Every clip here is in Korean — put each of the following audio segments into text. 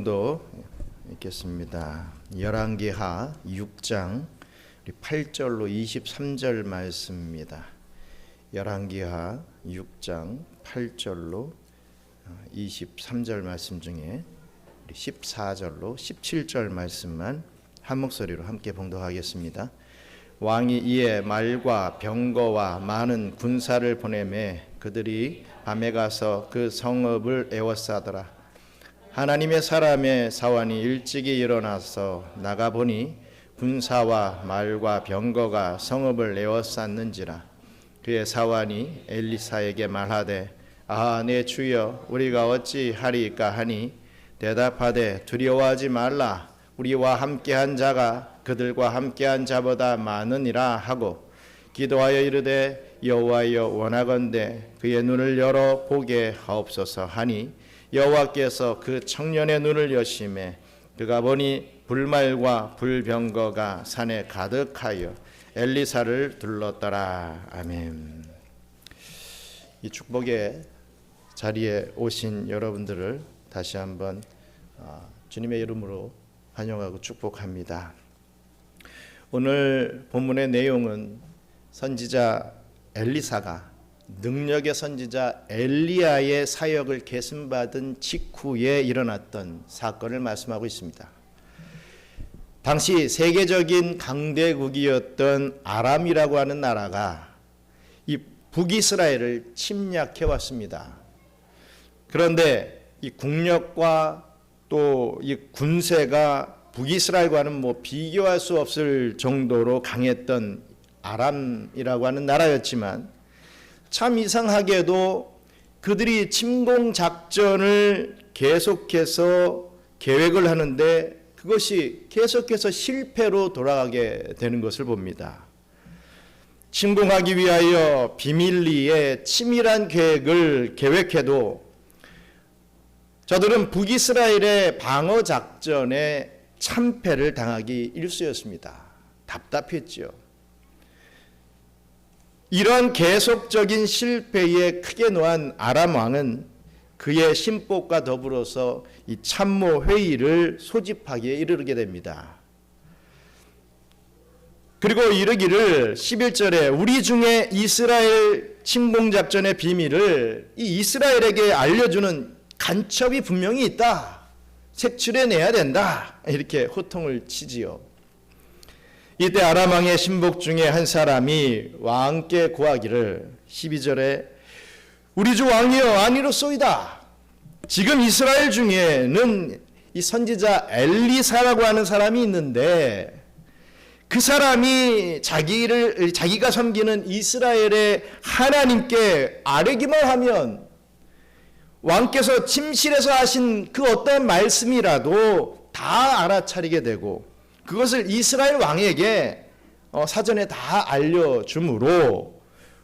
본문도 읽겠습니다. 열왕기하 6장 8절로 23절 말씀입니다. 열왕기하 6장 8절로 23절 말씀 중에 14절로 17절 말씀만 한 목소리로 함께 봉독하겠습니다. 왕이 이에 말과 병거와 많은 군사를 보내매 그들이 밤에 가서 그 성읍을 에워싸더라. 하나님의 사람의 사환이 일찍이 일어나서 나가보니 군사와 말과 병거가 성읍을 에워쌌는지라. 그의 사환이 엘리사에게 말하되 내 주여 우리가 어찌하리까 하니 대답하되 두려워하지 말라. 우리와 함께한 자가 그들과 함께한 자보다 많으니라 하고 기도하여 이르되 여호와여 원하건대 그의 눈을 열어 보게 하옵소서 하니 여호와께서 그 청년의 눈을 여심해 그가 보니 불말과 불병거가 산에 가득하여 엘리사를 둘렀더라. 아멘. 이 축복의 자리에 오신 여러분들을 다시 한번 주님의 이름으로 환영하고 축복합니다. 오늘 본문의 내용은 선지자 엘리사가 능력의 선지자 엘리야의 사역을 계승받은 직후에 일어났던 사건을 말씀하고 있습니다. 당시 세계적인 강대국이었던 아람이라고 하는 나라가 이 북이스라엘을 침략해 왔습니다. 그런데 이 국력과 또 이 군세가 북이스라엘과는 비교할 수 없을 정도로 강했던 아람이라고 하는 나라였지만 참 이상하게도 그들이 침공 작전을 계속해서 계획을 하는데 그것이 계속해서 실패로 돌아가게 되는 것을 봅니다. 침공하기 위하여 비밀리에 치밀한 계획을 계획해도 저들은 북이스라엘의 방어 작전에 참패를 당하기 일쑤였습니다. 답답했죠. 이러한 계속적인 실패에 크게 노한 아람 왕은 그의 신복과 더불어서 이 참모 회의를 소집하기에 이르게 됩니다. 그리고 이르기를 11절에 우리 중에 이스라엘 침공 작전의 비밀을 이 이스라엘에게 알려주는 간첩이 분명히 있다. 색출해내야 된다. 이렇게 호통을 치지요. 이때 아람 왕의 신복 중에 한 사람이 왕께 고하기를 12절에 우리 주 왕이여 아니로소이다. 지금 이스라엘 중에는 이 선지자 엘리사라고 하는 사람이 있는데 그 사람이 자기가 섬기는 이스라엘의 하나님께 아뢰기만 하면 왕께서 침실에서 하신 그 어떤 말씀이라도 다 알아차리게 되고 그것을 이스라엘 왕에게 사전에 다 알려주므로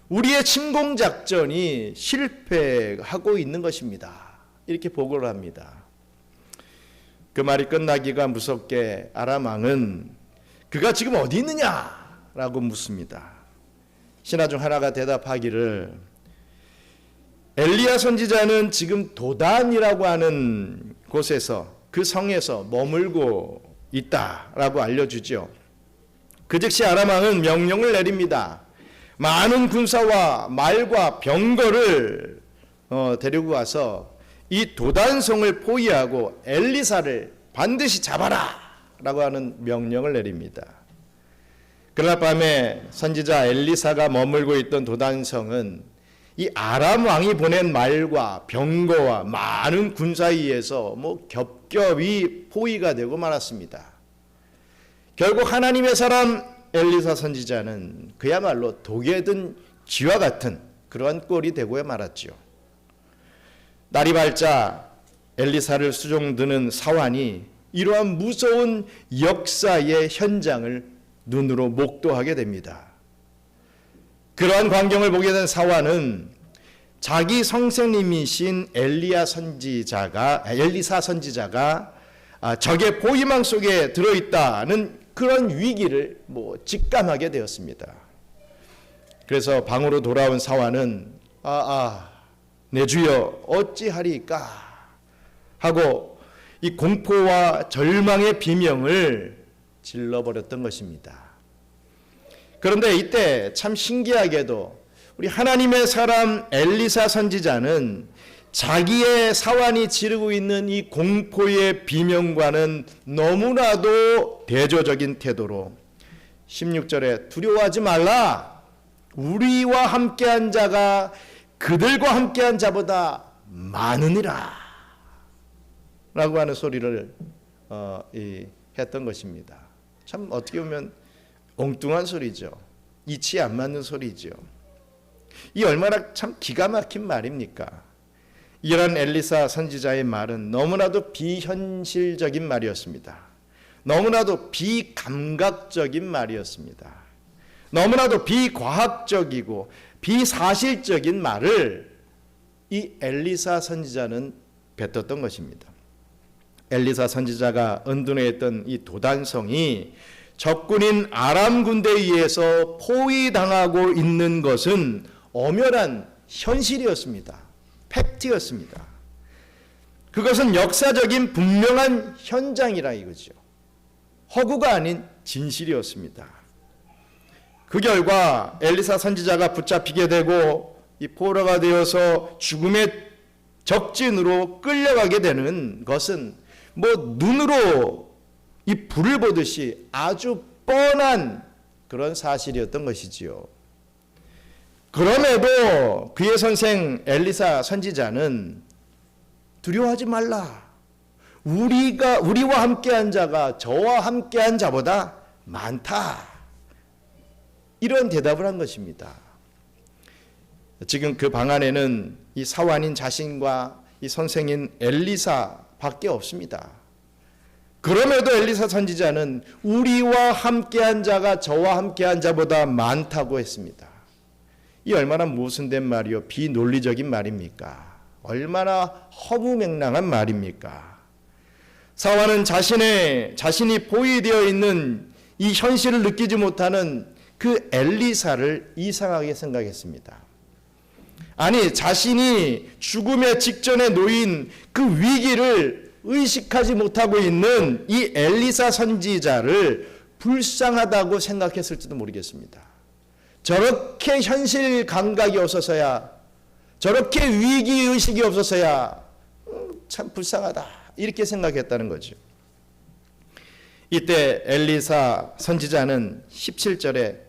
우리의 침공 작전이 실패하고 있는 것입니다. 이렇게 보고를 합니다. 그 말이 끝나기가 무섭게 아람 왕은 그가 지금 어디 있느냐라고 묻습니다. 신하 중 하나가 대답하기를 엘리야 선지자는 지금 도단이라고 하는 곳에서 그 성에서 머물고 있다라고 알려주죠. 그 즉시 아람 왕은 명령을 내립니다. 많은 군사와 말과 병거를 데리고 와서 이 도단성을 포위하고 엘리사를 반드시 잡아라 라고 하는 명령을 내립니다. 그날 밤에 선지자 엘리사가 머물고 있던 도단성은 이 아람 왕이 보낸 말과 병거와 많은 군사에 의해서 겹겹이 포위가 되고 말았습니다. 결국 하나님의 사람 엘리사 선지자는 그야말로 독에 든 쥐와 같은 그러한 꼴이 되고 말았죠. 날이 밝자 엘리사를 수종드는 사환이 이러한 무서운 역사의 현장을 눈으로 목도하게 됩니다. 그러한 광경을 보게 된 사환은 자기 성생님이신 엘리사 선지자가 적의 포위망 속에 들어있다는 그런 위기를 직감하게 되었습니다. 그래서 방으로 돌아온 사환은 내 주여 어찌하리까 하고 이 공포와 절망의 비명을 질러버렸던 것입니다. 그런데 이때 참 신기하게도 우리 하나님의 사람 엘리사 선지자는 자기의 사환이 지르고 있는 이 공포의 비명과는 너무나도 대조적인 태도로 16절에 두려워하지 말라. 우리와 함께한 자가 그들과 함께한 자보다 많으니라. 라고 하는 소리를 했던 것입니다. 참 어떻게 보면 엉뚱한 소리죠. 이치에 안 맞는 소리죠. 이 얼마나 참 기가 막힌 말입니까? 이런 엘리사 선지자의 말은 너무나도 비현실적인 말이었습니다. 너무나도 비감각적인 말이었습니다. 너무나도 비과학적이고 비사실적인 말을 이 엘리사 선지자는 뱉었던 것입니다. 엘리사 선지자가 은둔해 있던 이 도단성이 적군인 아람 군대에 의해서 포위당하고 있는 것은 엄연한 현실이었습니다. 팩트였습니다. 그것은 역사적인 분명한 현장이라 이거죠. 허구가 아닌 진실이었습니다. 그 결과 엘리사 선지자가 붙잡히게 되고 이 포로가 되어서 죽음의 적진으로 끌려가게 되는 것은 뭐 눈으로 이 불을 보듯이 아주 뻔한 그런 사실이었던 것이지요. 그럼에도 그의 선생 엘리사 선지자는 두려워하지 말라. 우리와 함께한 자가 저와 함께한 자보다 많다. 이런 대답을 한 것입니다. 지금 그 방 안에는 이 사환인 자신과 이 선생인 엘리사밖에 없습니다. 그럼에도 엘리사 선지자는 우리와 함께한 자가 저와 함께한 자보다 많다고 했습니다. 이 얼마나 모순된 말이요 비논리적인 말입니까? 얼마나 허무맹랑한 말입니까? 사환은 자신이 포위되어 있는 이 현실을 느끼지 못하는 그 엘리사를 이상하게 생각했습니다. 아니, 자신이 죽음의 직전에 놓인 그 위기를 의식하지 못하고 있는 이 엘리사 선지자를 불쌍하다고 생각했을지도 모르겠습니다. 저렇게 현실 감각이 없어서야, 저렇게 위기의식이 없어서야 참 불쌍하다 이렇게 생각했다는 거죠. 이때 엘리사 선지자는 17절에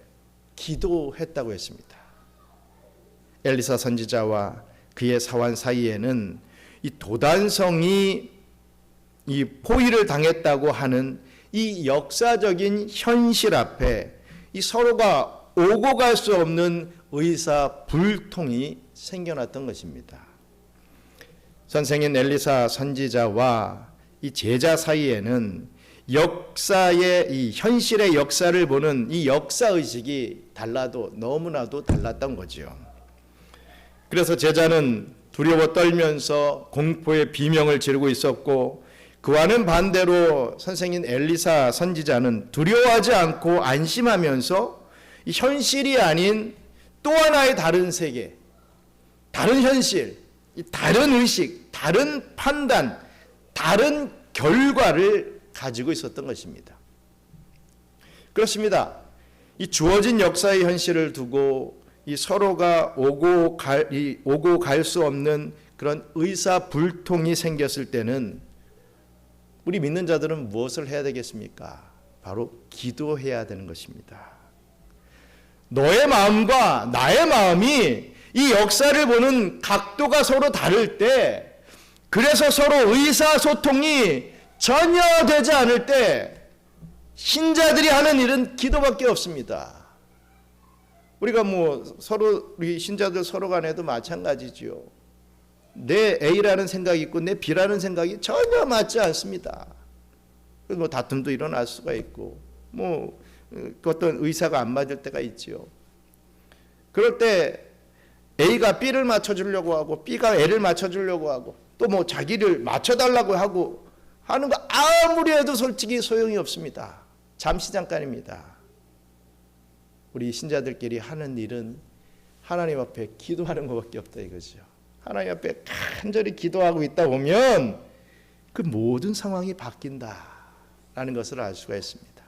기도했다고 했습니다. 엘리사 선지자와 그의 사환 사이에는 이 도단성이 이 포위를 당했다고 하는 이 역사적인 현실 앞에 이 서로가 오고 갈 수 없는 의사불통이 생겨났던 것입니다. 선생인 엘리사 선지자와 이 제자 사이에는 역사의 이 현실의 역사를 보는 이 역사의식이 달라도 너무나도 달랐던 거죠. 그래서 제자는 두려워 떨면서 공포의 비명을 지르고 있었고, 그와는 반대로 선생인 엘리사 선지자는 두려워하지 않고 안심하면서 이 현실이 아닌 또 하나의 다른 세계, 다른 현실, 다른 의식, 다른 판단, 다른 결과를 가지고 있었던 것입니다. 그렇습니다. 이 주어진 역사의 현실을 두고 이 서로가 오고 갈 수 없는 그런 의사불통이 생겼을 때는 우리 믿는 자들은 무엇을 해야 되겠습니까? 바로 기도해야 되는 것입니다. 너의 마음과 나의 마음이 이 역사를 보는 각도가 서로 다를 때, 그래서 서로 의사소통이 전혀 되지 않을 때 신자들이 하는 일은 기도밖에 없습니다. 우리가 우리 신자들 서로 간에도 마찬가지지요. 내 A라는 생각이 있고 내 B라는 생각이 전혀 맞지 않습니다. 다툼도 일어날 수가 있고 어떤 의사가 안 맞을 때가 있지요. 그럴 때 A가 B를 맞춰주려고 하고 B가 A를 맞춰주려고 하고 또 자기를 맞춰달라고 하고 하는 거 아무리 해도 솔직히 소용이 없습니다. 잠시 잠깐입니다. 우리 신자들끼리 하는 일은 하나님 앞에 기도하는 것밖에 없다 이거죠. 하나님 앞에 간절히 기도하고 있다 보면 그 모든 상황이 바뀐다라는 것을 알 수가 있습니다.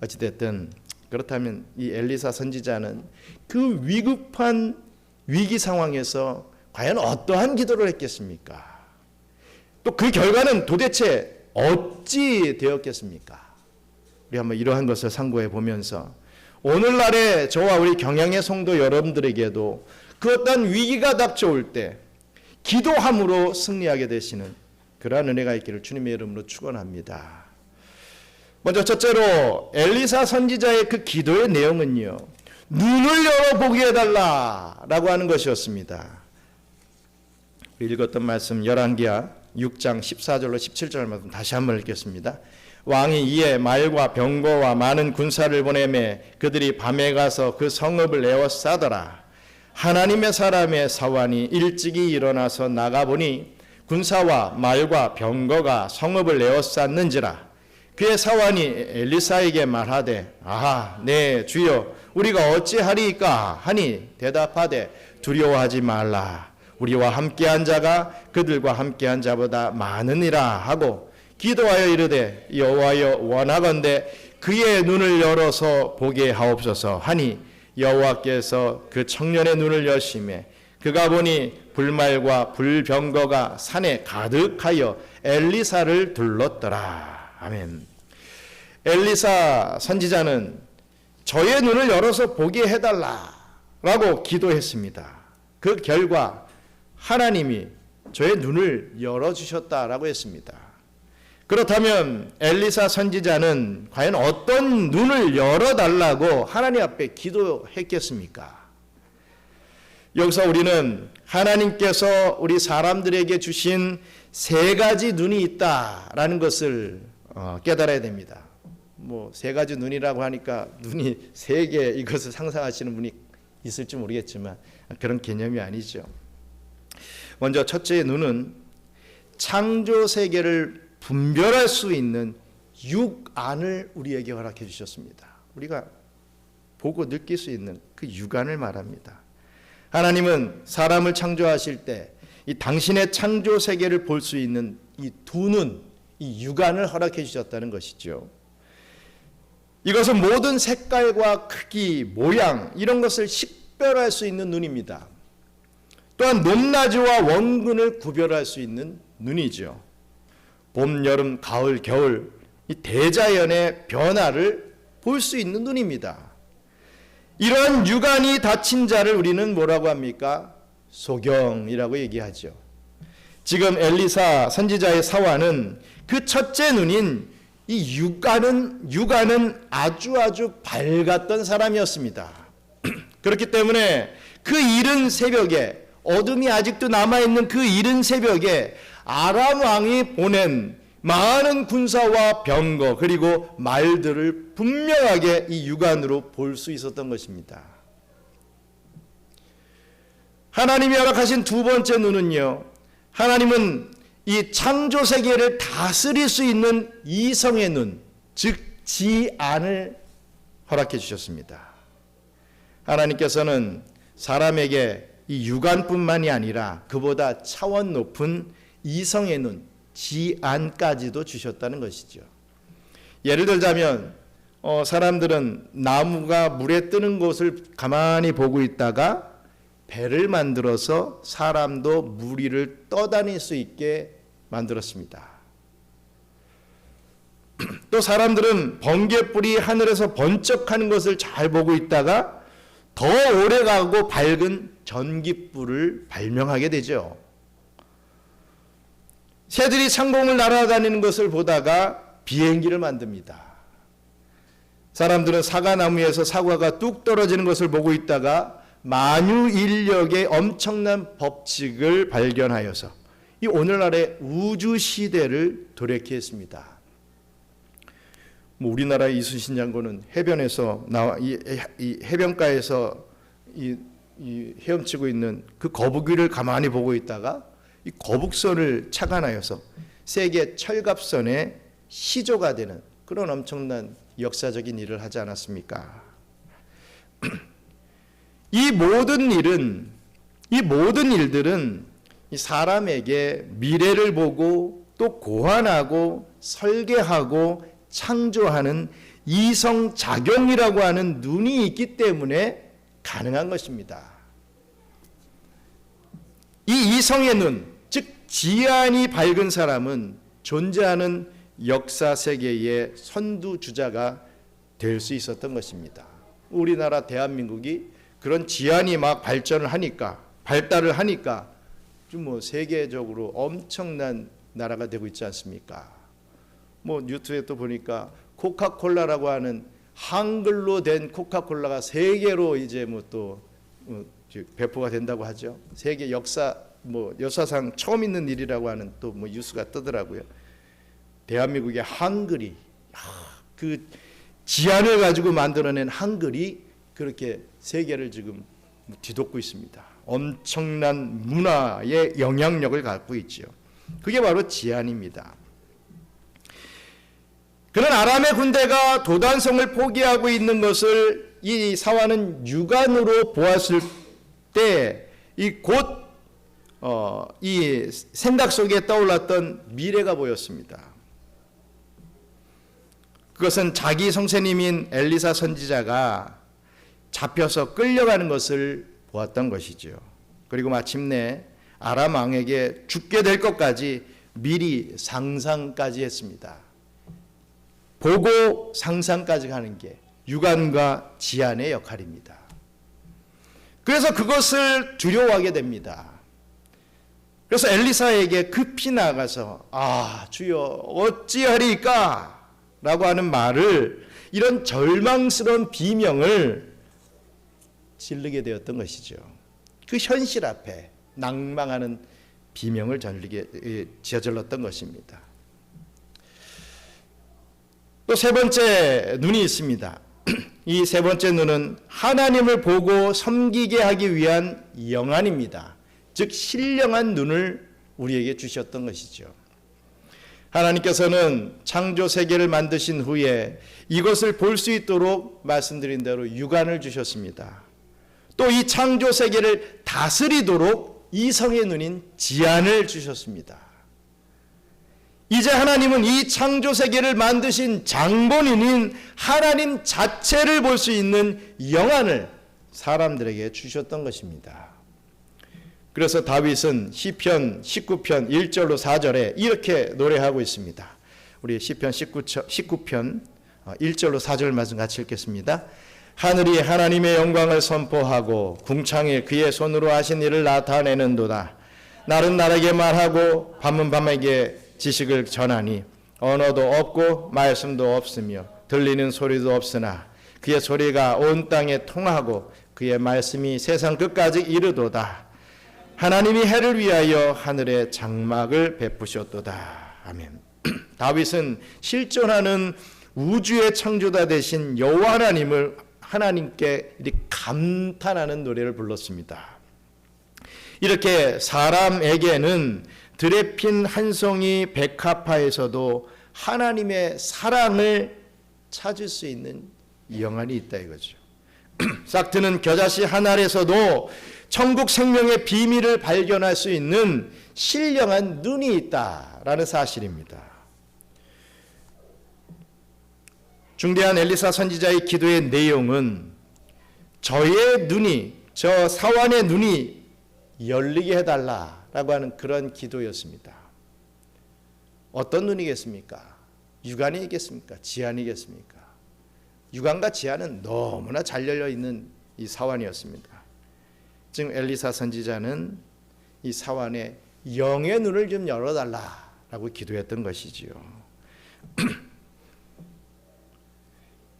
어찌됐든 그렇다면 이 엘리사 선지자는 그 위급한 위기 상황에서 과연 어떠한 기도를 했겠습니까? 또 그 결과는 도대체 어찌 되었겠습니까? 우리 한번 이러한 것을 상고해 보면서 오늘날의 저와 우리 경양의 성도 여러분들에게도 그 어떤 위기가 닥쳐올 때 기도함으로 승리하게 되시는 그러한 은혜가 있기를 주님의 이름으로 축원합니다. 먼저 첫째로 엘리사 선지자의 그 기도의 내용은요, 눈을 열어보게 해달라라고 하는 것이었습니다. 읽었던 말씀 열왕기하 6장 14절로 17절 말씀 다시 한번 읽겠습니다. 왕이 이에 말과 병거와 많은 군사를 보내매 그들이 밤에 가서 그 성읍을 에워싸더라. 하나님의 사람의 사환이 일찍이 일어나서 나가보니 군사와 말과 병거가 성읍을 에워쌌는지라. 그의 사환이 엘리사에게 말하되 아하 네 주여 우리가 어찌하리이까 하니 대답하되 두려워하지 말라. 우리와 함께한 자가 그들과 함께한 자보다 많으니라 하고 기도하여 이르되 여호와여 원하건대 그의 눈을 열어서 보게 하옵소서 하니 여호와께서 그 청년의 눈을 여시매 그가 보니 불말과 불병거가 산에 가득하여 엘리사를 둘렀더라. 아멘. 엘리사 선지자는 저의 눈을 열어서 보게 해달라라고 기도했습니다. 그 결과 하나님이 저의 눈을 열어주셨다라고 했습니다. 그렇다면 엘리사 선지자는 과연 어떤 눈을 열어달라고 하나님 앞에 기도했겠습니까? 여기서 우리는 하나님께서 우리 사람들에게 주신 세 가지 눈이 있다라는 것을 깨달아야 됩니다. 뭐 세 가지 눈이라고 하니까 눈이 세 개 이것을 상상하시는 분이 있을지 모르겠지만 그런 개념이 아니죠. 먼저 첫째 눈은 창조 세계를 분별할 수 있는 육안을 우리에게 허락해 주셨습니다. 우리가 보고 느낄 수 있는 그 육안을 말합니다. 하나님은 사람을 창조하실 때 이 당신의 창조 세계를 볼 수 있는 이 두 눈, 이 육안을 허락해 주셨다는 것이죠. 이것은 모든 색깔과 크기, 모양 이런 것을 식별할 수 있는 눈입니다. 또한 높낮이와 원근을 구별할 수 있는 눈이죠. 봄, 여름, 가을, 겨울 이 대자연의 변화를 볼 수 있는 눈입니다. 이러한 육안이 닫힌 자를 우리는 뭐라고 합니까? 소경이라고 얘기하죠. 지금 엘리사 선지자의 사환은 그 첫째 눈인 이 육안은 아주 밝았던 사람이었습니다. 그렇기 때문에 그 이른 새벽에 어둠이 아직도 남아있는 그 이른 새벽에 아람 왕이 보낸 많은 군사와 병거 그리고 말들을 분명하게 이 육안으로 볼 수 있었던 것입니다. 하나님이 허락하신 두 번째 눈은요, 하나님은 이 창조 세계를 다스릴 수 있는 이성의 눈, 즉 지안을 허락해 주셨습니다. 하나님께서는 사람에게 이 육안뿐만이 아니라 그보다 차원 높은 이성의 눈, 지안까지도 주셨다는 것이죠. 예를 들자면 사람들은 나무가 물에 뜨는 것을 가만히 보고 있다가 배를 만들어서 사람도 물 위를 떠다닐 수 있게 만들었습니다. 또 사람들은 번개불이 하늘에서 번쩍하는 것을 잘 보고 있다가 더 오래가고 밝은 전깃불을 발명하게 되죠. 새들이 창공을 날아다니는 것을 보다가 비행기를 만듭니다. 사람들은 사과나무에서 사과가 뚝 떨어지는 것을 보고 있다가 만유인력의 엄청난 법칙을 발견하여서 이 오늘날의 우주 시대를 도래케했습니다. 뭐 우리나라 이순신 장군은 해변에서 이 해변가에서 이 헤엄치고 있는 그 거북이를 가만히 보고 있다가 이 거북선을 착안하여서 세계 철갑선의 시조가 되는 그런 엄청난 역사적인 일을 하지 않았습니까? 이 모든 일들은 이 사람에게 미래를 보고 또 고안하고 설계하고 창조하는 이성작용이라고 하는 눈이 있기 때문에 가능한 것입니다. 이 이성의 눈, 즉 지안이 밝은 사람은 존재하는 역사 세계의 선두주자가 될 수 있었던 것입니다. 우리나라 대한민국이 그런 지안이 막 발달을 하니까 좀 뭐 세계적으로 엄청난 나라가 되고 있지 않습니까? 뭐 유튜브에 또 보니까 코카콜라라고 하는 한글로 된 코카콜라가 세계로 이제 뭐 또 배포가 된다고 하죠. 세계 역사상 처음 있는 일이라고 하는 또 뭐 뉴스가 뜨더라고요. 대한민국의 한글이 그 지안을 가지고 만들어낸 한글이 그렇게 세계를 지금 뒤덮고 있습니다. 엄청난 문화의 영향력을 갖고 있죠. 그게 바로 지안입니다. 그런 아람의 군대가 도단성을 포기하고 있는 것을 이 사환은 육안으로 보았을 때 이 생각 속에 떠올랐던 미래가 보였습니다. 그것은 자기 성세님인 엘리사 선지자가 잡혀서 끌려가는 것을 보았던 것이죠. 그리고 마침내 아람 왕에게 죽게 될 것까지 미리 상상까지 했습니다. 보고 상상까지 하는 게 육안과 지안의 역할입니다. 그래서 그것을 두려워하게 됩니다. 그래서 엘리사에게 급히 나가서 주여 어찌하리까? 라고 하는 말을, 이런 절망스러운 비명을 지르게 되었던 것이죠. 그 현실 앞에 낭망하는 비명을 지어질렀던 것입니다. 또 세 번째 눈이 있습니다. 이 세 번째 눈은 하나님을 보고 섬기게 하기 위한 영안입니다. 즉 신령한 눈을 우리에게 주셨던 것이죠. 하나님께서는 창조 세계를 만드신 후에 이것을 볼 수 있도록 말씀드린 대로 육안을 주셨습니다. 또 이 창조 세계를 다스리도록 이성의 눈인 지안을 주셨습니다. 이제 하나님은 이 창조 세계를 만드신 장본인인 하나님 자체를 볼 수 있는 영안을 사람들에게 주셨던 것입니다. 그래서 다윗은 시편 19편 1절로 4절에 이렇게 노래하고 있습니다. 우리 시편 19편 1절로 4절 말씀 같이 읽겠습니다. 하늘이 하나님의 영광을 선포하고 궁창에 그의 손으로 하신 일을 나타내는도다. 날은 날에게 말하고 밤은 밤에게 지식을 전하니 언어도 없고 말씀도 없으며 들리는 소리도 없으나 그의 소리가 온 땅에 통하고 그의 말씀이 세상 끝까지 이르도다. 하나님이 해를 위하여 하늘에 장막을 베푸셨도다. 아멘. 다윗은 실존하는 우주의 창조자 되신 여호와 하나님께 이렇게 감탄하는 노래를 불렀습니다. 이렇게 사람에게는 들에 핀 한 송이 백합화에서도 하나님의 사랑을 찾을 수 있는 영안이 있다 이거죠. 싹 트는 겨자씨 한 알에서도 천국 생명의 비밀을 발견할 수 있는 신령한 눈이 있다라는 사실입니다. 중대한 엘리사 선지자의 기도의 내용은 저의 눈이, 저 사환의 눈이 열리게 해달라라고 하는 그런 기도였습니다. 어떤 눈이겠습니까? 육안이겠습니까? 지안이겠습니까? 육안과 지안은 너무나 잘 열려있는 이 사환이었습니다. 지금 엘리사 선지자는 이 사환의 영의 눈을 좀 열어달라라고 기도했던 것이지요.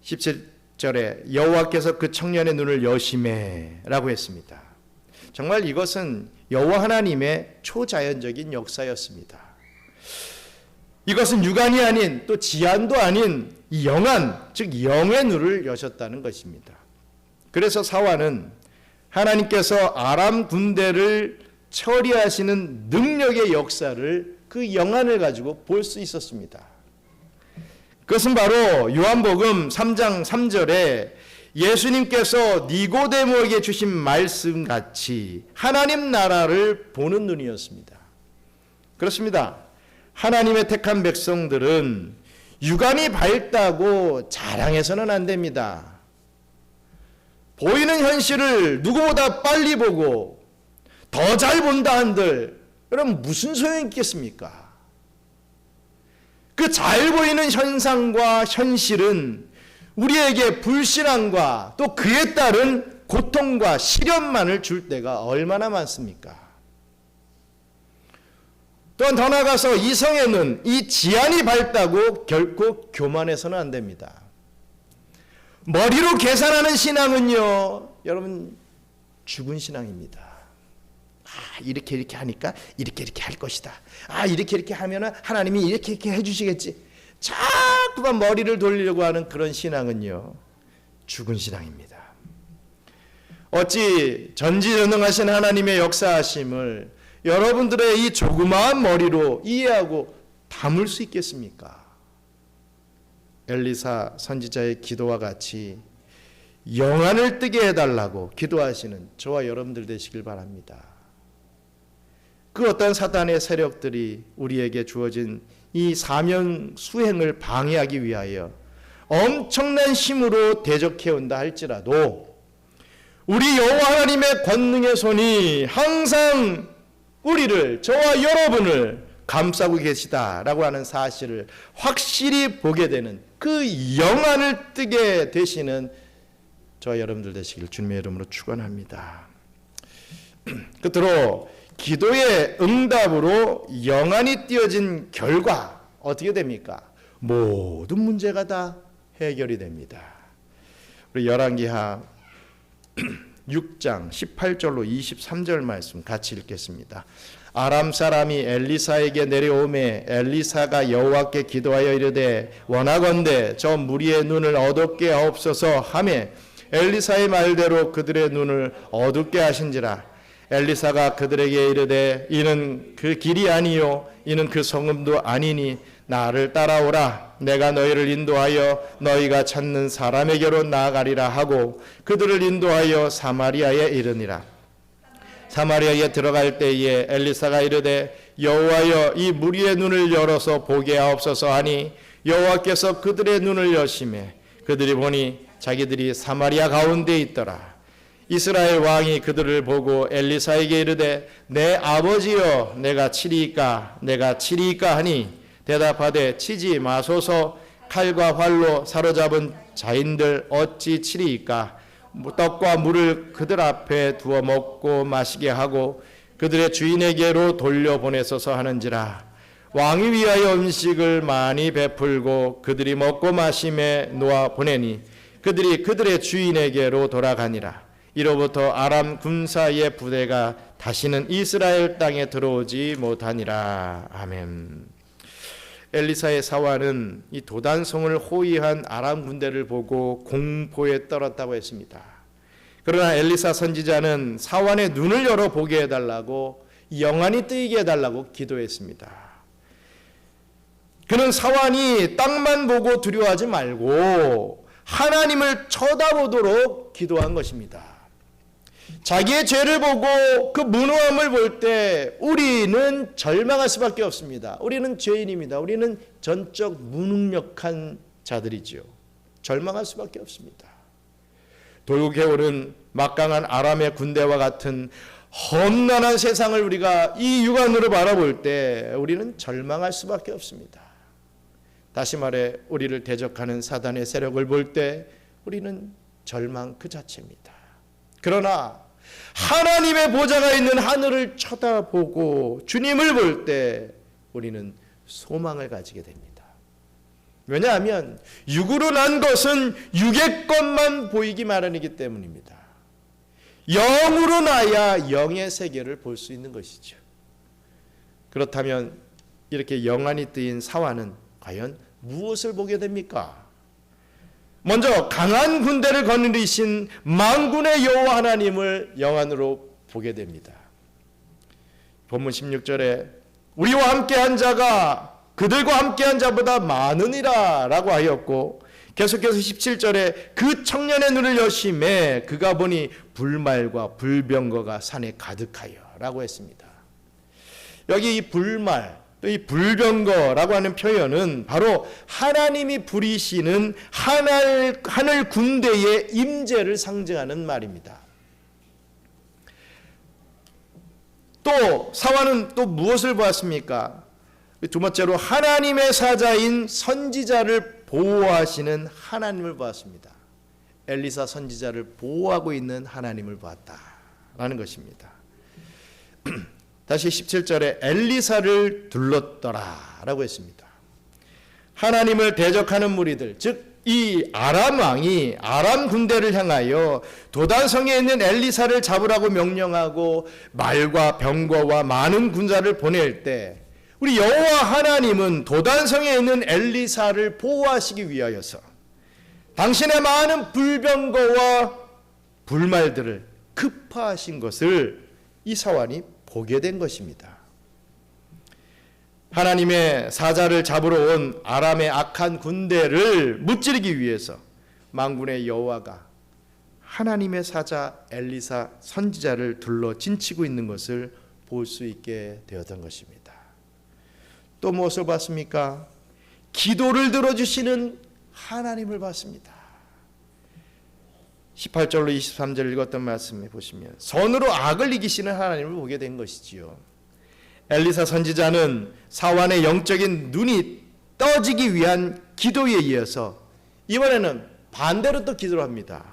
17절에 여호와께서 그 청년의 눈을 여심해라고 했습니다. 정말 이것은 여호와 하나님의 초자연적인 역사였습니다. 이것은 육안이 아닌 또 지안도 아닌 이 영안, 즉 영의 눈을 여셨다는 것입니다. 그래서 사환은 하나님께서 아람 군대를 처리하시는 능력의 역사를 그 영안을 가지고 볼 수 있었습니다. 그것은 바로 요한복음 3장 3절에 예수님께서 니고데모에게 주신 말씀같이 하나님 나라를 보는 눈이었습니다. 그렇습니다. 하나님의 택한 백성들은 육안이 밝다고 자랑해서는 안 됩니다. 보이는 현실을 누구보다 빨리 보고 더 잘 본다 한들 그럼 무슨 소용이 있겠습니까? 그 잘 보이는 현상과 현실은 우리에게 불신앙과 또 그에 따른 고통과 시련만을 줄 때가 얼마나 많습니까? 또한 더 나아가서 이성의 눈, 이 지안이 밝다고 결코 교만해서는 안 됩니다. 머리로 계산하는 신앙은요, 여러분 죽은 신앙입니다. 이렇게 하니까 이렇게 할 것이다. 이렇게 하면은 하나님이 이렇게 해주시겠지. 자꾸만 머리를 돌리려고 하는 그런 신앙은요, 죽은 신앙입니다. 어찌 전지전능하신 하나님의 역사하심을 여러분들의 이 조그마한 머리로 이해하고 담을 수 있겠습니까? 엘리사 선지자의 기도와 같이 영안을 뜨게 해달라고 기도하시는 저와 여러분들 되시길 바랍니다. 그 어떤 사단의 세력들이 우리에게 주어진 이 사명 수행을 방해하기 위하여 엄청난 힘으로 대적해온다 할지라도 우리 여호와 하나님의 권능의 손이 항상 우리를, 저와 여러분을 감싸고 계시다라고 하는 사실을 확실히 보게 되는 그 영안을 뜨게 되시는 저와 여러분들 되시길 주님의 이름으로 축원합니다. 끝으로 기도의 응답으로 영안이 띄어진 결과 어떻게 됩니까? 모든 문제가 다 해결이 됩니다. 우리 열왕기하 6장 18절로 23절 말씀 같이 읽겠습니다. 아람 사람이 엘리사에게 내려오매 엘리사가 여호와께 기도하여 이르되 원하건대 저 무리의 눈을 어둡게 하옵소서 하매 엘리사의 말대로 그들의 눈을 어둡게 하신지라. 엘리사가 그들에게 이르되 이는 그 길이 아니요 이는 그 성읍도 아니니 나를 따라오라. 내가 너희를 인도하여 너희가 찾는 사람에게로 나아가리라 하고 그들을 인도하여 사마리아에 이르니라. 사마리아에 들어갈 때에 엘리사가 이르되 여호와여 이 무리의 눈을 열어서 보게 하옵소서 하니 여호와께서 그들의 눈을 여시매 그들이 보니 자기들이 사마리아 가운데 있더라. 이스라엘 왕이 그들을 보고 엘리사에게 이르되 내 아버지여 내가 치리이까 하니 대답하되 치지 마소서. 칼과 활로 사로잡은 자인들 어찌 치리이까. 떡과 물을 그들 앞에 두어 먹고 마시게 하고 그들의 주인에게로 돌려보내소서 하는지라. 왕이 위하여 음식을 많이 베풀고 그들이 먹고 마심에 놓아 보내니 그들이 그들의 주인에게로 돌아가니라. 이로부터 아람 군사의 부대가 다시는 이스라엘 땅에 들어오지 못하니라. 아멘. 엘리사의 사환은 이 도단성을 호위한 아람 군대를 보고 공포에 떨었다고 했습니다. 그러나 엘리사 선지자는 사환의 눈을 열어 보게 해달라고, 영안이 뜨이게 해달라고 기도했습니다. 그는 사환이 땅만 보고 두려워하지 말고 하나님을 쳐다보도록 기도한 것입니다. 자기의 죄를 보고 그 무노함을 볼 때 우리는 절망할 수밖에 없습니다. 우리는 죄인입니다. 우리는 전적 무능력한 자들이지요. 절망할 수밖에 없습니다. 돌고 오는 막강한 아람의 군대와 같은 험난한 세상을 우리가 이 육안으로 바라볼 때 우리는 절망할 수밖에 없습니다. 다시 말해 우리를 대적하는 사단의 세력을 볼 때 우리는 절망 그 자체입니다. 그러나 하나님의 보좌가 있는 하늘을 쳐다보고 주님을 볼 때 우리는 소망을 가지게 됩니다. 왜냐하면 육으로 난 것은 육의 것만 보이기 마련이기 때문입니다. 영으로 나야 영의 세계를 볼 수 있는 것이죠. 그렇다면 이렇게 영안이 뜨인 사환은 과연 무엇을 보게 됩니까? 먼저 강한 군대를 거느리신 만군의 여호와 하나님을 영안으로 보게 됩니다. 본문 16절에 우리와 함께한 자가 그들과 함께한 자보다 많으니라 라고 하였고, 계속해서 17절에 그 청년의 눈을 여심해 그가 보니 불말과 불병거가 산에 가득하여 라고 했습니다. 여기 이 불말, 또 이 불병거라고 하는 표현은 바로 하나님이 부리시는 하늘 군대의 임재를 상징하는 말입니다. 또 사화는 또 무엇을 보았습니까? 두 번째로 하나님의 사자인 선지자를 보호하시는 하나님을 보았습니다. 엘리사 선지자를 보호하고 있는 하나님을 보았다라는 것입니다. 다시 17절에 엘리사를 둘렀더라라고 했습니다. 하나님을 대적하는 무리들, 즉 이 아람 왕이 아람 군대를 향하여 도단성에 있는 엘리사를 잡으라고 명령하고 말과 병거와 많은 군사를 보낼 때 우리 여호와 하나님은 도단성에 있는 엘리사를 보호하시기 위하여서 당신의 많은 불병거와 불말들을 급파하신 것을 이 사환이 보게 된 것입니다. 하나님의 사자를 잡으러 온 아람의 악한 군대를 무찌르기 위해서 만군의 여호와가 하나님의 사자 엘리사 선지자를 둘러 진치고 있는 것을 볼 수 있게 되었던 것입니다. 또 무엇을 봤습니까? 기도를 들어주시는 하나님을 봤습니다. 18절로 23절 읽었던 말씀에 보시면 선으로 악을 이기시는 하나님을 보게 된 것이지요. 엘리사 선지자는 사환의 영적인 눈이 떠지기 위한 기도에 이어서 이번에는 반대로 또 기도를 합니다.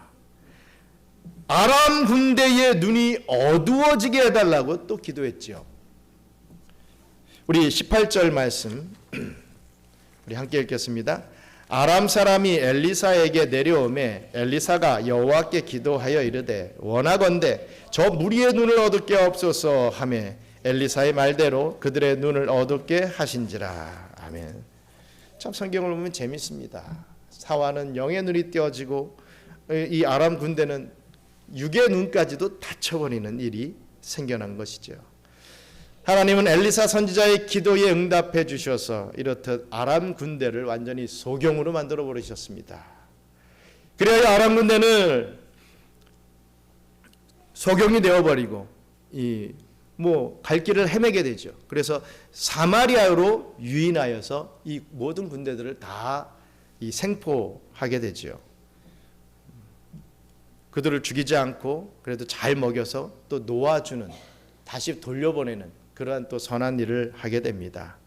아람 군대의 눈이 어두워지게 해달라고 또 기도했지요. 우리 18절 말씀 우리 함께 읽겠습니다. 아람 사람이 엘리사에게 내려오매 엘리사가 여호와께 기도하여 이르되 원하건대 저 무리의 눈을 어둡게 하옵소서 하며 엘리사의 말대로 그들의 눈을 어둡게 하신지라. 아멘. 참 성경을 보면 재밌습니다. 사환은 영의 눈이 띄어지고 이 아람 군대는 육의 눈까지도 닫혀버리는 일이 생겨난 것이죠. 하나님은 엘리사 선지자의 기도에 응답해 주셔서 이렇듯 아람 군대를 완전히 소경으로 만들어 버리셨습니다. 그래야 아람 군대는 소경이 되어버리고 갈 길을 헤매게 되죠. 그래서 사마리아로 유인하여서 이 모든 군대들을 다 생포하게 되죠. 그들을 죽이지 않고 그래도 잘 먹여서 또 놓아주는, 다시 돌려보내는 그러한 또 선한 일을 하게 됩니다.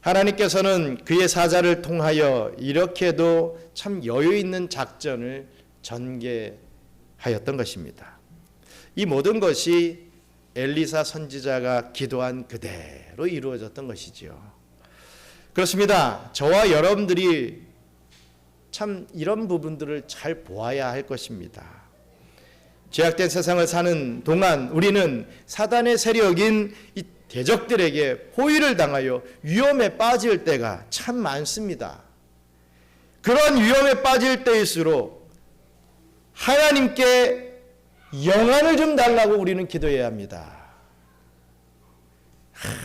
하나님께서는 그의 사자를 통하여 이렇게도 참 여유 있는 작전을 전개하였던 것입니다. 이 모든 것이 엘리사 선지자가 기도한 그대로 이루어졌던 것이지요. 그렇습니다. 저와 여러분들이 참 이런 부분들을 잘 보아야 할 것입니다. 죄악된 세상을 사는 동안 우리는 사단의 세력인 이 대적들에게 포위를 당하여 위험에 빠질 때가 참 많습니다. 그런 위험에 빠질 때일수록 하나님께 영안을 좀 달라고 우리는 기도해야 합니다.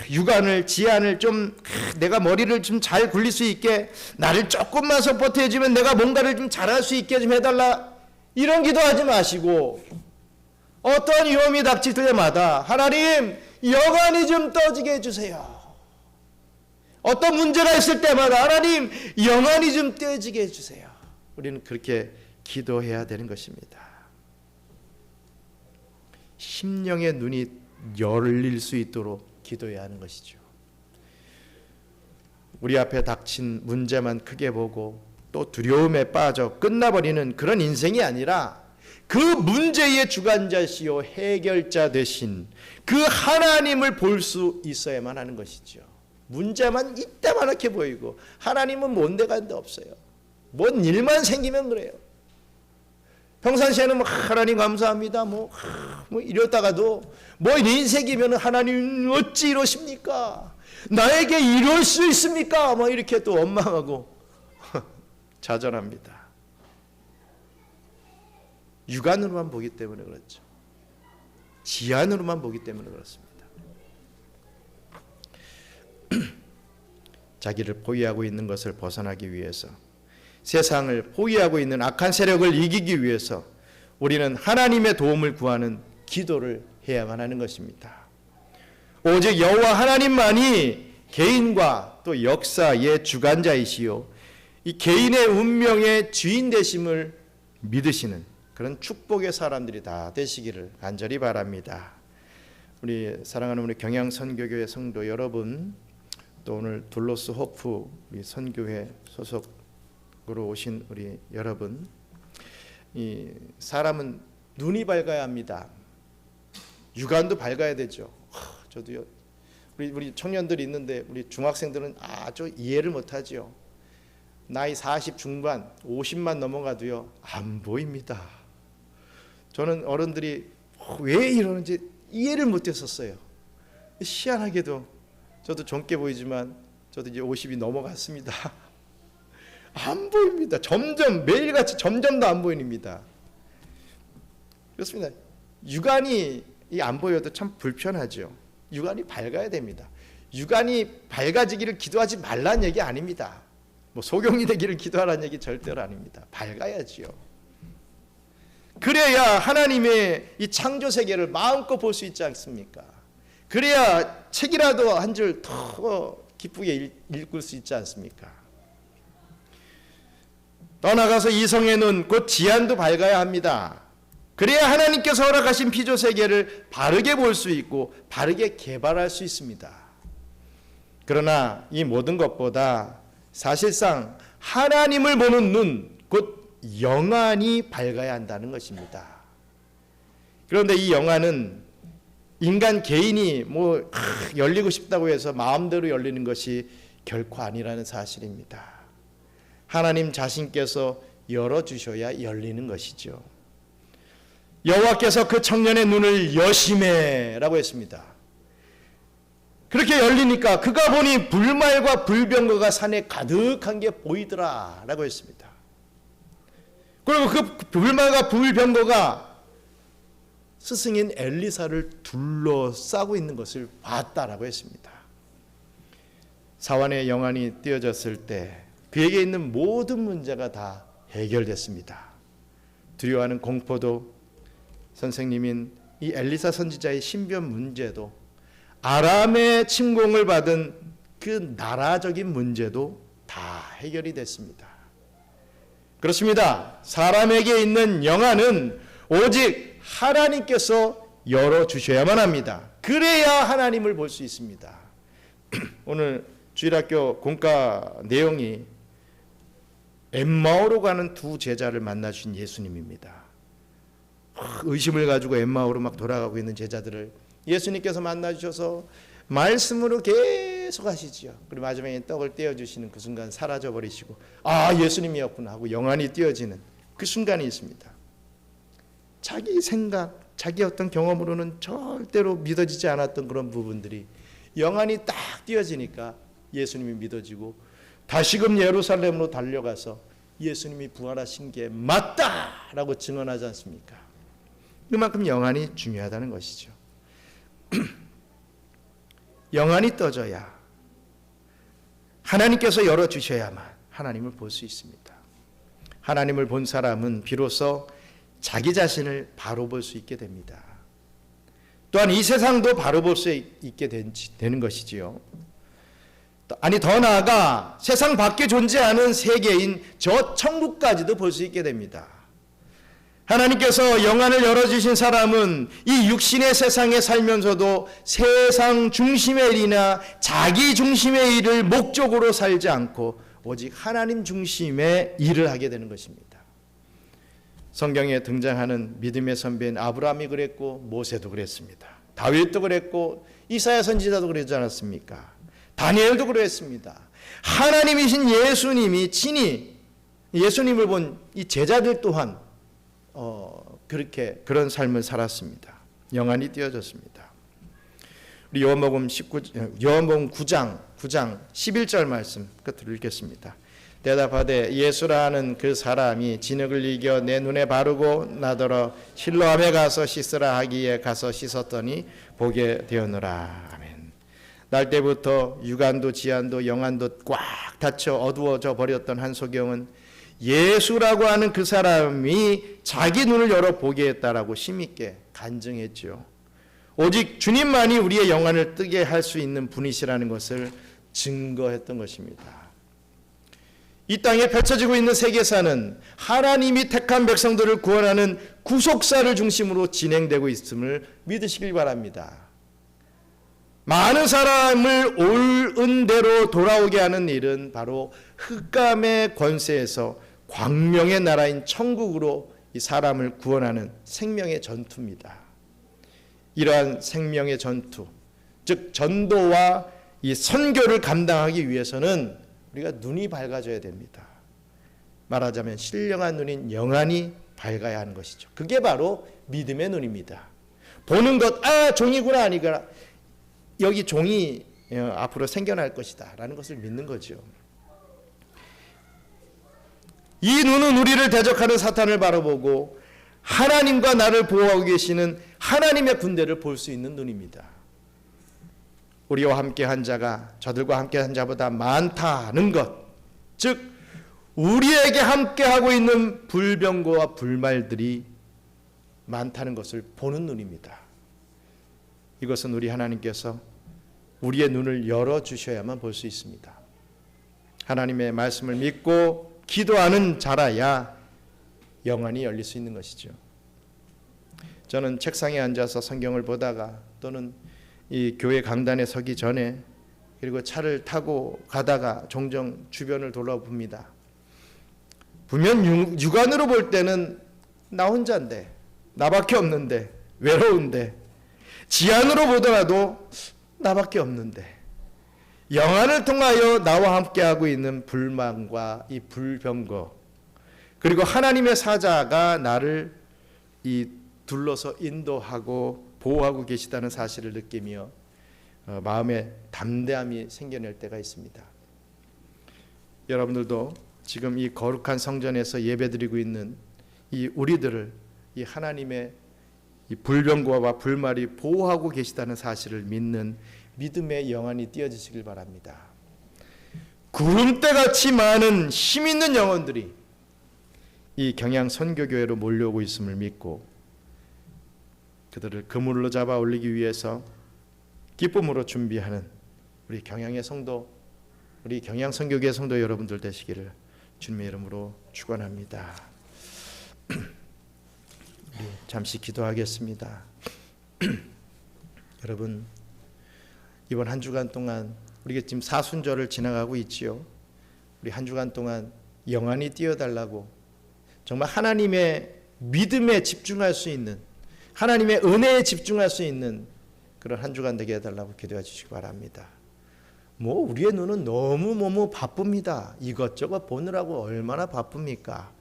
육안을, 지안을 좀 내가 머리를 좀 잘 굴릴 수 있게 나를 조금만 서포트해주면 내가 뭔가를 좀 잘할 수 있게 좀 해달라, 이런 기도하지 마시고 어떤 위험이 닥칠 때마다 하나님 영안이 좀 떠지게 해주세요. 어떤 문제가 있을 때마다 하나님 영안이 좀 떠지게 해주세요. 우리는 그렇게 기도해야 되는 것입니다. 심령의 눈이 열릴 수 있도록 기도해야 하는 것이죠. 우리 앞에 닥친 문제만 크게 보고 또 두려움에 빠져 끝나버리는 그런 인생이 아니라 그 문제의 주관자시요 해결자 되신 그 하나님을 볼 수 있어야만 하는 것이죠. 문제만 이때만하게 보이고 하나님은 뭔데 간데 없어요. 뭔 일만 생기면 그래요. 평상시에는 하나님 감사합니다 이러다가도 일 생기면 하나님 어찌 이러십니까? 나에게 이럴 수 있습니까? 이렇게 또 원망하고 좌절합니다. 육안으로만 보기 때문에 그렇죠. 지안으로만 보기 때문에 그렇습니다. 자기를 포위하고 있는 것을 벗어나기 위해서, 세상을 포위하고 있는 악한 세력을 이기기 위해서 우리는 하나님의 도움을 구하는 기도를 해야만 하는 것입니다. 오직 여호와 하나님만이 개인과 또 역사의 주관자이시요 이 개인의 운명의 주인 되심을 믿으시는 그런 축복의 사람들이 다 되시기를 간절히 바랍니다. 우리 사랑하는 우리 경양선교교회 성도 여러분, 또 오늘 둘로스 호프 우리 선교회 소속으로 오신 우리 여러분, 이 사람은 눈이 밝아야 합니다. 육안도 밝아야 되죠. 저도요. 우리 청년들이 있는데 우리 중학생들은 아주 이해를 못하지요. 나이 40 중반, 50만 넘어가도요 안 보입니다. 저는 어른들이 왜 이러는지 이해를 못했었어요. 희한하게도 저도 젊게 보이지만 저도 이제 50이 넘어갔습니다. 안 보입니다. 점점 매일같이 점점 더 안 보입니다. 그렇습니다. 육안이 안 보여도 참 불편하죠. 육안이 밝아야 됩니다. 육안이 밝아지기를 기도하지 말라는 얘기 아닙니다. 뭐 소경이 되기를 기도하라는 얘기 절대로 아닙니다. 밝아야지요. 그래야 하나님의 이 창조 세계를 마음껏 볼 수 있지 않습니까? 그래야 책이라도 한 줄 더 기쁘게 읽을 수 있지 않습니까? 떠나가서 이성의 눈, 곧 지안도 밝아야 합니다. 그래야 하나님께서 허락하신 피조 세계를 바르게 볼 수 있고 바르게 개발할 수 있습니다. 그러나 이 모든 것보다 사실상 하나님을 보는 눈, 곧 영안이 밝아야 한다는 것입니다. 그런데 이 영안은 인간 개인이 뭐 열리고 싶다고 해서 마음대로 열리는 것이 결코 아니라는 사실입니다. 하나님 자신께서 열어주셔야 열리는 것이죠. 여호와께서 그 청년의 눈을 여심해라고 했습니다. 그렇게 열리니까 그가 보니 불말과 불병거가 산에 가득한 게 보이더라라고 했습니다. 그리고 그 불말과 불병거가 스승인 엘리사를 둘러싸고 있는 것을 봤다라고 했습니다. 사환의 영안이 띄어졌을 때 그에게 있는 모든 문제가 다 해결됐습니다. 두려워하는 공포도, 선생님인 이 엘리사 선지자의 신변 문제도, 아람의 침공을 받은 그 나라적인 문제도 다 해결이 됐습니다. 그렇습니다. 사람에게 있는 영안은 오직 하나님께서 열어주셔야만 합니다. 그래야 하나님을 볼 수 있습니다. 오늘 주일학교 공과 내용이 엠마오로 가는 두 제자를 만나주신 예수님입니다. 의심을 가지고 엠마오로 막 돌아가고 있는 제자들을 예수님께서 만나주셔서 말씀으로 계속 하시지요. 그리고 마지막에 떡을 떼어주시는 그 순간 사라져버리시고 예수님이었구나 하고 영안이 띄어지는 그 순간이 있습니다. 자기 생각, 자기 어떤 경험으로는 절대로 믿어지지 않았던 그런 부분들이 영안이 딱 띄어지니까 예수님이 믿어지고 다시금 예루살렘으로 달려가서 예수님이 부활하신 게 맞다라고 증언하지 않습니까? 그만큼 영안이 중요하다는 것이죠. 영안이 떠져야 하나님께서 열어주셔야만 하나님을 볼 수 있습니다. 하나님을 본 사람은 비로소 자기 자신을 바로 볼 수 있게 됩니다. 또한 이 세상도 바로 볼 수 있게 되는 것이지요. 아니 더 나아가 세상 밖에 존재하는 세계인 저 천국까지도 볼 수 있게 됩니다. 하나님께서 영안을 열어주신 사람은 이 육신의 세상에 살면서도 세상 중심의 일이나 자기 중심의 일을 목적으로 살지 않고 오직 하나님 중심의 일을 하게 되는 것입니다. 성경에 등장하는 믿음의 선배인 아브라함이 그랬고 모세도 그랬습니다. 다윗도 그랬고 이사야 선지자도 그러지 않았습니까? 다니엘도 그랬습니다. 하나님이신 예수님이 친히 예수님을 본 이 제자들 또한 그런 삶을 살았습니다. 영안이 띄어졌습니다. 우리 요한복음 9장 11절 말씀 끝으로 읽겠습니다. 대답하되 예수라는 그 사람이 진흙을 이겨 내 눈에 바르고 나더러 실로암에 가서 씻으라 하기에 가서 씻었더니 보게 되었노라. 아멘. 날 때부터 육안도 지안도 영안도 꽉 닫혀 어두워져 버렸던 한소경은 예수라고 하는 그 사람이 자기 눈을 열어 보게 했다라고 심있게 간증했죠. 오직 주님만이 우리의 영안을 뜨게 할 수 있는 분이시라는 것을 증거했던 것입니다. 이 땅에 펼쳐지고 있는 세계사는 하나님이 택한 백성들을 구원하는 구속사를 중심으로 진행되고 있음을 믿으시길 바랍니다. 많은 사람을 옳은 대로 돌아오게 하는 일은 바로 흑암의 권세에서 광명의 나라인 천국으로 이 사람을 구원하는 생명의 전투입니다. 이러한 생명의 전투, 즉 전도와 이 선교를 감당하기 위해서는 우리가 눈이 밝아져야 됩니다. 말하자면 신령한 눈인 영안이 밝아야 하는 것이죠. 그게 바로 믿음의 눈입니다. 보는 것, 종이구나 아니구나, 여기 종이 앞으로 생겨날 것이다 라는 것을 믿는 거죠. 이 눈은 우리를 대적하는 사탄을 바라보고 하나님과 나를 보호하고 계시는 하나님의 군대를 볼 수 있는 눈입니다. 우리와 함께 한 자가 저들과 함께 한 자보다 많다는 것, 즉 우리에게 함께하고 있는 불병거와 불말들이 많다는 것을 보는 눈입니다. 이것은 우리 하나님께서 우리의 눈을 열어주셔야만 볼 수 있습니다. 하나님의 말씀을 믿고 기도하는 자라야 영안이 열릴 수 있는 것이죠. 저는 책상에 앉아서 성경을 보다가 또는 이 교회 강단에 서기 전에 그리고 차를 타고 가다가 종종 주변을 돌아봅니다. 분명 육안으로 볼 때는 나 혼자인데, 나밖에 없는데, 외로운데, 지안으로 보더라도 나밖에 없는데, 영안을 통하여 나와 함께하고 있는 불만과 이 불병거, 그리고 하나님의 사자가 나를 이 둘러서 인도하고 보호하고 계시다는 사실을 느끼며 마음에 담대함이 생겨날 때가 있습니다. 여러분들도 지금 이 거룩한 성전에서 예배드리고 있는 이 우리들을 이 하나님의 이 불병거와 불말이 보호하고 계시다는 사실을 믿는 믿음의 영안이 띄어지시길 바랍니다. 구름대같이 많은 힘 있는 영혼들이 이 경양 선교교회로 몰려오고 있음을 믿고 그들을 그물로 잡아 올리기 위해서 기쁨으로 준비하는 우리 경양의 성도, 우리 경양 선교교회 성도 여러분들 되시기를 주님의 이름으로 축원합니다. 잠시 기도하겠습니다. 여러분, 이번 한 주간 동안 우리가 지금 사순절을 지나가고 있지요. 우리 한 주간 동안 영안이 띄어달라고 정말 하나님의 믿음에 집중할 수 있는, 하나님의 은혜에 집중할 수 있는 그런 한 주간 되게 해달라고 기도해 주시기 바랍니다. 우리의 눈은 너무 바쁩니다. 이것저것 보느라고 얼마나 바쁩니까?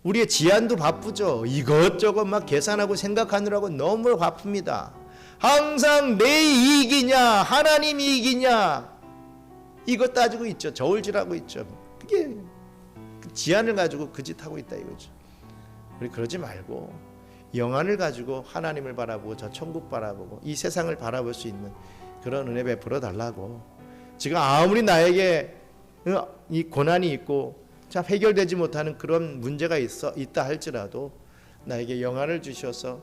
우리의 지안도 바쁘죠. 이것저것 막 계산하고 생각하느라고 너무 바쁩니다. 항상 내 이익이냐 하나님 이익이냐 이것 따지고 있죠. 저울질하고 있죠. 그게 지안을 가지고 그 짓 하고 있다 이거죠. 우리 그러지 말고 영안을 가지고 하나님을 바라보고 저 천국 바라보고 이 세상을 바라볼 수 있는 그런 은혜 베풀어 달라고. 지금 아무리 나에게 이 고난이 있고 참 해결되지 못하는 그런 문제가 있다 할지라도 나에게 영안을 주셔서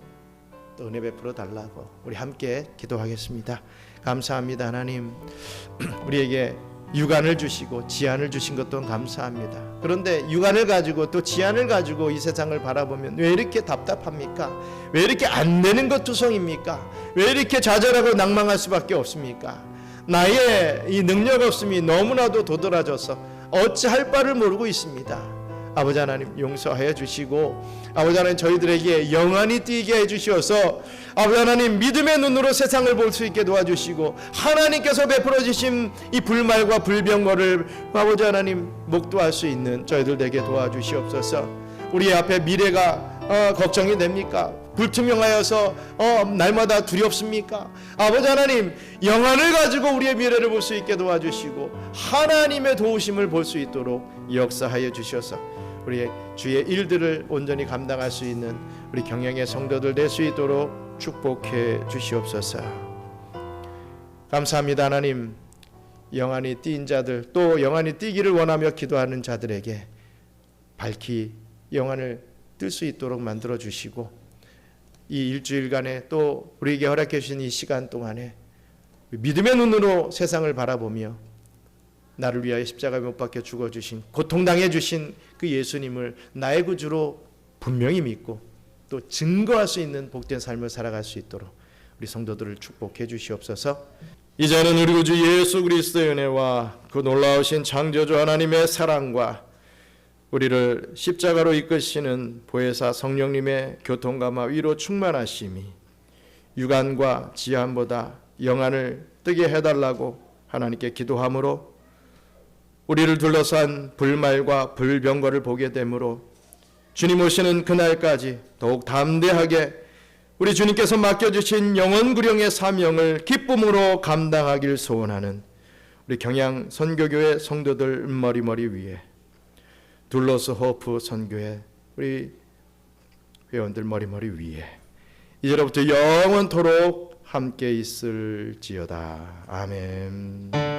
또 은혜 베풀어 달라고 우리 함께 기도하겠습니다. 감사합니다. 하나님, 우리에게 육안을 주시고 지안을 주신 것도 감사합니다. 그런데 육안을 가지고 또 지안을 가지고 이 세상을 바라보면 왜 이렇게 답답합니까? 왜 이렇게 안 되는 것 투성입니까? 왜 이렇게 좌절하고 낭망할 수밖에 없습니까? 나의 이 능력 없음이 너무나도 도드라져서 어찌할 바를 모르고 있습니다. 아버지 하나님 용서하여 주시고 아버지 하나님 저희들에게 영안이 띄게 해주셔서 아버지 하나님 믿음의 눈으로 세상을 볼 수 있게 도와주시고 하나님께서 베풀어 주신 이 불말과 불병거를 아버지 하나님 목도할 수 있는 저희들 되게 도와주시옵소서. 우리 앞에 미래가 걱정이 됩니까? 불투명하여서 날마다 두렵습니까? 아버지 하나님 영안을 가지고 우리의 미래를 볼 수 있게 도와주시고 하나님의 도우심을 볼 수 있도록 역사하여 주셔서 우리의 주의 일들을 온전히 감당할 수 있는 우리 경영의 성도들 될 수 있도록 축복해 주시옵소서. 감사합니다. 하나님, 영안이 띈 자들 또 영안이 띄기를 원하며 기도하는 자들에게 밝히 영안을 뜰 수 있도록 만들어 주시고 이 일주일간에 또 우리에게 허락해 주신 이 시간 동안에 믿음의 눈으로 세상을 바라보며 나를 위하여 십자가에 못 박혀 죽어주신, 고통당해 주신 그 예수님을 나의 구주로 분명히 믿고 또 증거할 수 있는 복된 삶을 살아갈 수 있도록 우리 성도들을 축복해 주시옵소서. 이제는 우리 구주 예수 그리스도의 은혜와 그 놀라우신 창조주 하나님의 사랑과 우리를 십자가로 이끄시는 보혜사 성령님의 교통감화 위로 충만하심이 육안과 지한보다 영안을 뜨게 해달라고 하나님께 기도함으로 우리를 둘러싼 불말과 불병거를 보게 되므로 주님 오시는 그날까지 더욱 담대하게 우리 주님께서 맡겨주신 영원구령의 사명을 기쁨으로 감당하길 소원하는 우리 경양 선교교회 성도들 머리머리 위에, 둘러스 호프 선교회 우리 회원들 머리머리 위에 이제로부터 영원토록 함께 있을지어다. 아멘.